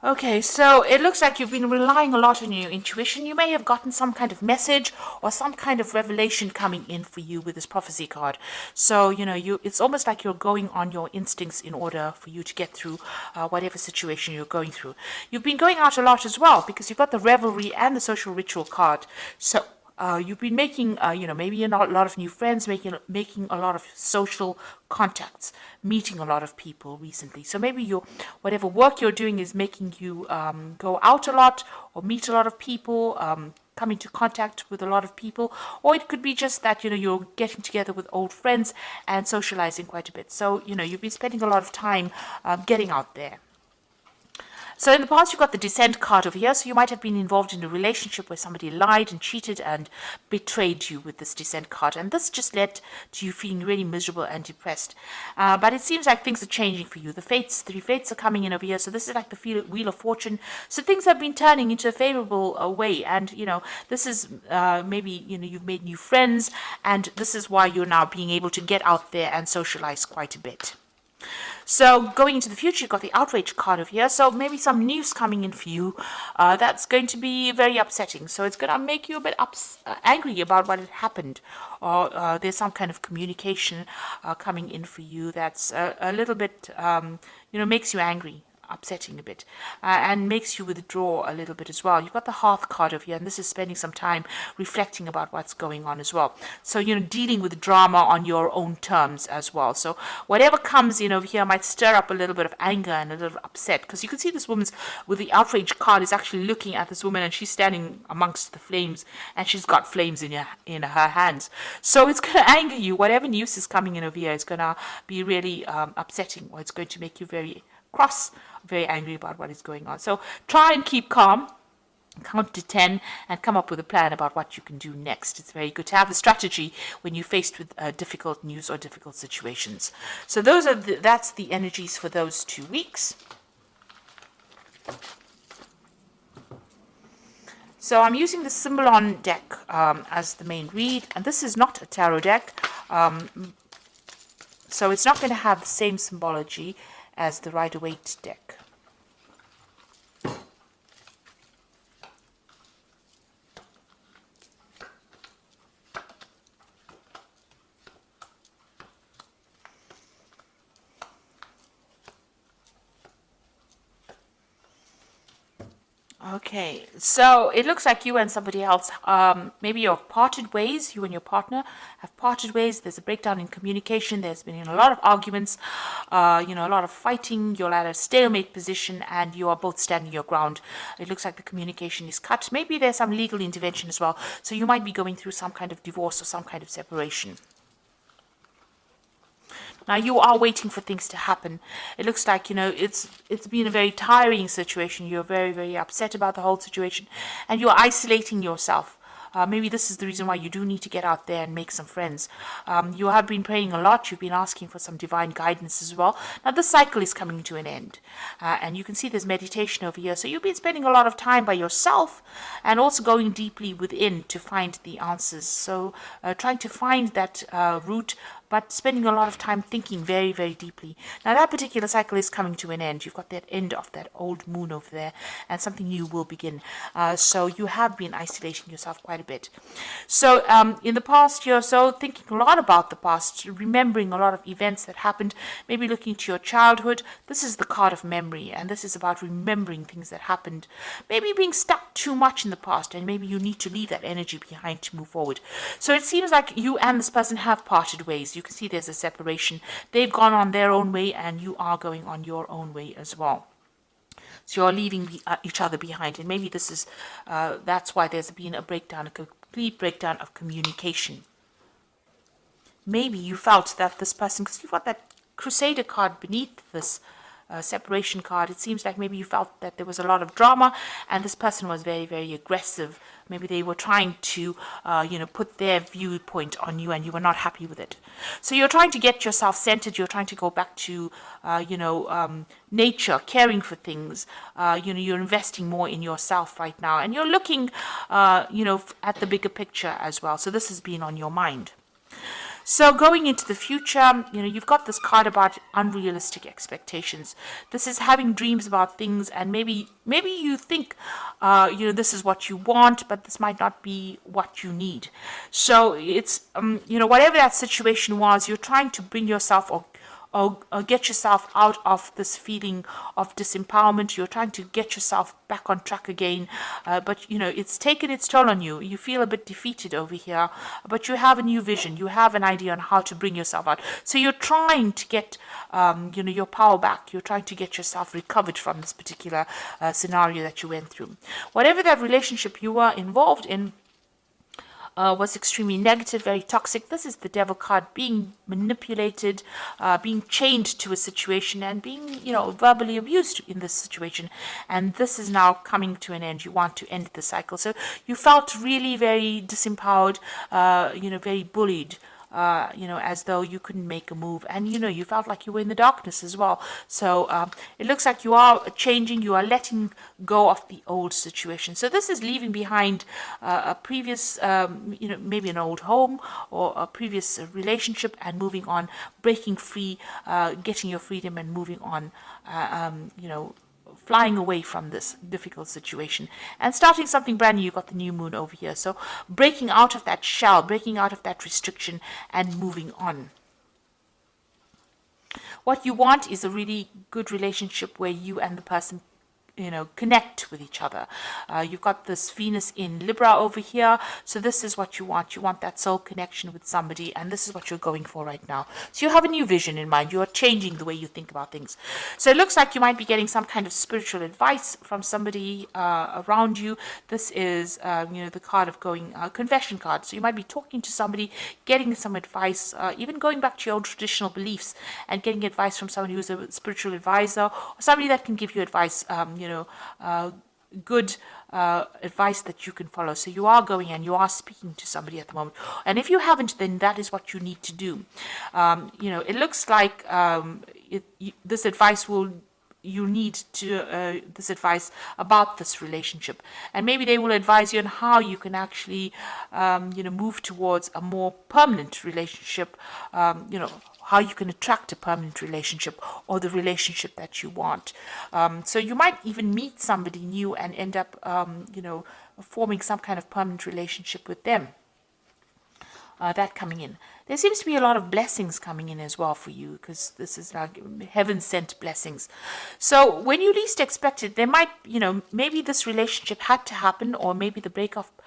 Okay, so it looks like you've been relying a lot on your intuition. You may have gotten some kind of message or some kind of revelation coming in for you with this prophecy card. So, it's almost like you're going on your instincts in order for you to get through whatever situation you're going through. You've been going out a lot as well because you've got the revelry and the social ritual card. So, you've been making, maybe a lot of new friends, making a lot of social contacts, meeting a lot of people recently. So maybe whatever work you're doing is making you go out a lot or meet a lot of people, come into contact with a lot of people, or it could be just that you're getting together with old friends and socializing quite a bit. So you've been spending a lot of time getting out there. So in the past, you've got the Descent card over here. So you might have been involved in a relationship where somebody lied and cheated and betrayed you with this Descent card. And this just led to you feeling really miserable and depressed. But it seems like things are changing for you. The three fates are coming in over here. So this is like the Wheel of Fortune. So things have been turning into a favorable way. And, this is maybe, you've made new friends. And this is why you're now being able to get out there and socialize quite a bit. So going into the future, you've got the outrage card over here. So maybe some news coming in for you that's going to be very upsetting. So it's going to make you a bit angry about what had happened. Or there's some kind of communication coming in for you that's a little bit, makes you angry. Upsetting a bit and makes you withdraw a little bit as well. You've got the Hearth card over here, and this is spending some time reflecting about what's going on as well. So dealing with drama on your own terms as well. So whatever comes in over here might stir up a little bit of anger and a little upset, because you can see this woman's with the outrage card is actually looking at this woman, and she's standing amongst the flames, and she's got flames in her hands. So it's going to anger you. Whatever news is coming in over here is going to be really upsetting, or it's going to make you very cross, very angry about what is going on. So try and keep calm, count to 10, and come up with a plan about what you can do next. It's very good to have a strategy when you're faced with difficult news or difficult situations. So that's the energies for those 2 weeks. So I'm using the Symbolon deck as the main read, and this is not a tarot deck, so it's not going to have the same symbology as the Rider-Waite deck. Okay, so it looks like you and somebody else, maybe you've parted ways, you and your partner have parted ways. There's a breakdown in communication. There's been a lot of arguments, a lot of fighting. You're at a stalemate position and you are both standing your ground. It looks like the communication is cut. Maybe there's some legal intervention as well. So you might be going through some kind of divorce or some kind of separation. Now you are waiting for things to happen. It looks like, it's been a very tiring situation. You're very, very upset about the whole situation, and you're isolating yourself. Maybe this is the reason why you do need to get out there and make some friends. You have been praying a lot. You've been asking for some divine guidance as well. Now, this cycle is coming to an end. And you can see there's meditation over here. So you've been spending a lot of time by yourself and also going deeply within to find the answers. So trying to find that root, but spending a lot of time thinking very, very deeply. Now, that particular cycle is coming to an end. You've got that end of that old moon over there, and something new will begin. So you have been isolating yourself quite a bit. So in the past, you're so thinking a lot about the past, remembering a lot of events that happened, maybe looking to your childhood. This is the card of memory, and this is about remembering things that happened. Maybe being stuck too much in the past, and maybe you need to leave that energy behind to move forward. So it seems like you and this person have parted ways. You can see there's a separation. They've gone on their own way, and you are going on your own way as well. So you're leaving each other behind, and maybe this is that's why there's been a breakdown, a complete breakdown of communication. Maybe you felt that this person, because you've got that Crusader card beneath this separation card, it seems like maybe you felt that there was a lot of drama, and this person was very, very aggressive. Maybe they were trying to, put their viewpoint on you, and you were not happy with it. So you're trying to get yourself centered. You're trying to go back to, nature, caring for things. You're investing more in yourself right now, and you're looking, at the bigger picture as well. So this has been on your mind. So going into the future, you've got this card about unrealistic expectations. This is having dreams about things, and maybe you think, this is what you want, but this might not be what you need. So it's, whatever that situation was, you're trying to bring yourself or get yourself out of this feeling of disempowerment. You're trying to get yourself back on track again, but it's taken its toll on you. You feel a bit defeated over here, but you have a new vision. You have an idea on how to bring yourself out. So you're trying to get your power back. You're trying to get yourself recovered from this particular scenario that you went through. Whatever that relationship you were involved in was extremely negative, very toxic. This is the devil card, being manipulated, being chained to a situation, and being, verbally abused in this situation. And this is now coming to an end. You want to end the cycle. So you felt really very disempowered, very bullied. As though you couldn't make a move, and you felt like you were in the darkness as well. So it looks like you are changing, you are letting go of the old situation. So this is leaving behind a previous, maybe an old home or a previous relationship, and moving on, breaking free, getting your freedom, and moving on. Flying away from this difficult situation and starting something brand new. You've got the new moon over here. So breaking out of that shell, breaking out of that restriction, and moving on. What you want is a really good relationship where you and the person connect with each other. You've got this Venus in Libra over here. So this is what you want. You want that soul connection with somebody, and this is what you're going for right now. So you have a new vision in mind. You are changing the way you think about things. So it looks like you might be getting some kind of spiritual advice from somebody around you. This is, the card of going, confession card. So you might be talking to somebody, getting some advice, even going back to your own traditional beliefs and getting advice from somebody who's a spiritual advisor, or somebody that can give you advice, good advice that you can follow. So you are going and you are speaking to somebody at the moment. And if you haven't, then that is what you need to do. It looks like this advice you need to this advice about this relationship, and maybe they will advise you on how you can actually move towards a more permanent relationship, how you can attract a permanent relationship or the relationship that you want. So you might even meet somebody new and end up forming some kind of permanent relationship with them. That coming in. There seems to be a lot of blessings coming in as well for you, because this is like heaven-sent blessings. So when you least expect it, there might, maybe this relationship had to happen, or maybe the breakup,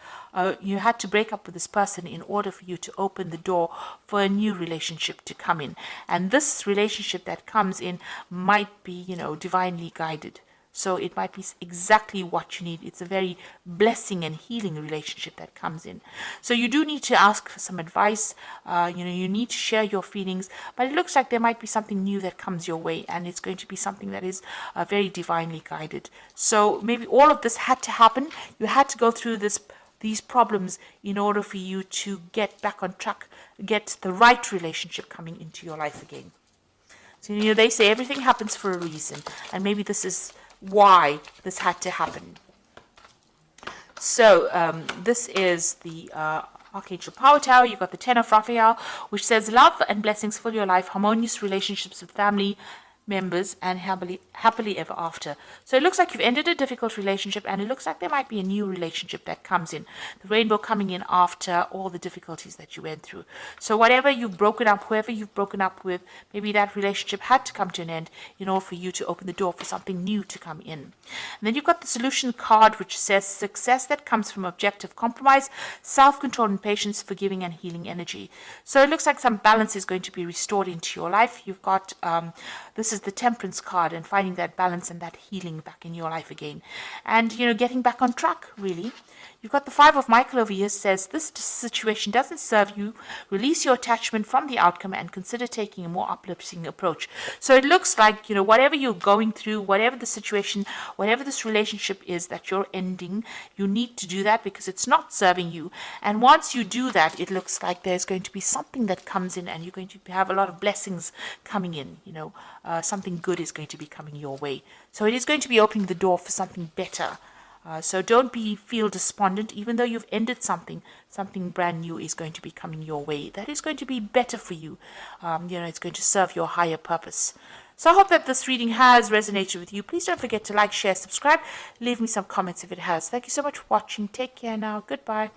you had to break up with this person in order for you to open the door for a new relationship to come in. And this relationship that comes in might be, divinely guided. So it might be exactly what you need. It's a very blessing and healing relationship that comes in. So you do need to ask for some advice. You need to share your feelings. But it looks like there might be something new that comes your way, and it's going to be something that is very divinely guided. So maybe all of this had to happen. You had to go through these problems in order for you to get back on track, get the right relationship coming into your life again. So they say everything happens for a reason, and maybe this is why this had to happen. So this is the Archangel Power Tower. You've got the Ten of Raphael, which says love and blessings fill your life, harmonious relationships with family members, and happily ever after. So it looks like you've ended a difficult relationship, and it looks like there might be a new relationship that comes in. The rainbow coming in after all the difficulties that you went through. So whatever you've broken up, whoever you've broken up with, maybe that relationship had to come to an end in order for you to open the door for something new to come in. And then you've got the solution card, which says success that comes from objective compromise, self-control and patience, forgiving and healing energy. So it looks like some balance is going to be restored into your life. You've got this is the Temperance card, and finding that balance and that healing back in your life again, and getting back on track, really. You've got the Five of Michael over here, says this situation doesn't serve you. Release your attachment from the outcome and consider taking a more uplifting approach. So it looks like, whatever you're going through, whatever the situation, whatever this relationship is that you're ending, you need to do that because it's not serving you. And once you do that, it looks like there's going to be something that comes in, and you're going to have a lot of blessings coming in. Something good is going to be coming your way. So it is going to be opening the door for something better So don't feel despondent, even though you've ended something. Something brand new is going to be coming your way. That is going to be better for you. It's going to serve your higher purpose. So I hope that this reading has resonated with you. Please don't forget to like, share, subscribe. Leave me some comments if it has. Thank you so much for watching. Take care now. Goodbye.